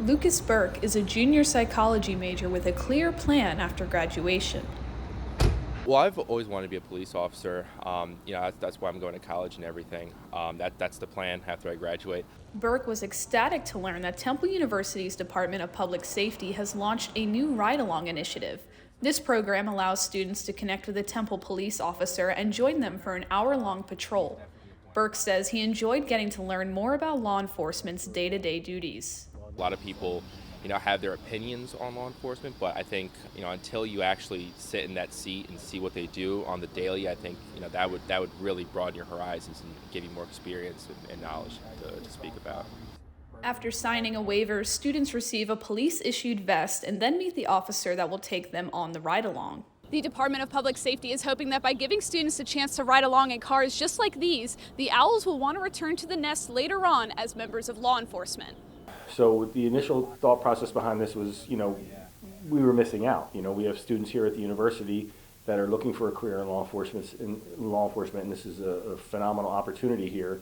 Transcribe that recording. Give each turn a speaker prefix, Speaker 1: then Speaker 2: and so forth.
Speaker 1: Lucas Burke is a junior psychology major with a clear plan after graduation.
Speaker 2: Well, I've always wanted to be a police officer. That's why I'm going to college and everything. That's the plan after I graduate.
Speaker 1: Burke was ecstatic to learn that Temple University's Department of Public Safety has launched a new ride-along initiative. This program allows students to connect with a Temple police officer and join them for an hour-long patrol. Burke says he enjoyed getting to learn more about law enforcement's day-to-day duties.
Speaker 2: A lot of people, have their opinions on law enforcement, but I think, until you actually sit in that seat and see what they do on the daily, I think, that would really broaden your horizons and give you more experience and knowledge to speak about.
Speaker 1: After signing a waiver, students receive a police-issued vest and then meet the officer that will take them on the ride-along.
Speaker 3: The Department of Public Safety is hoping that by giving students a chance to ride along in cars just like these, the owls will want to return to the nest later on as members of law enforcement.
Speaker 4: So the initial thought process behind this was, we were missing out. We have students here at the university that are looking for a career in law enforcement, and this is a phenomenal opportunity here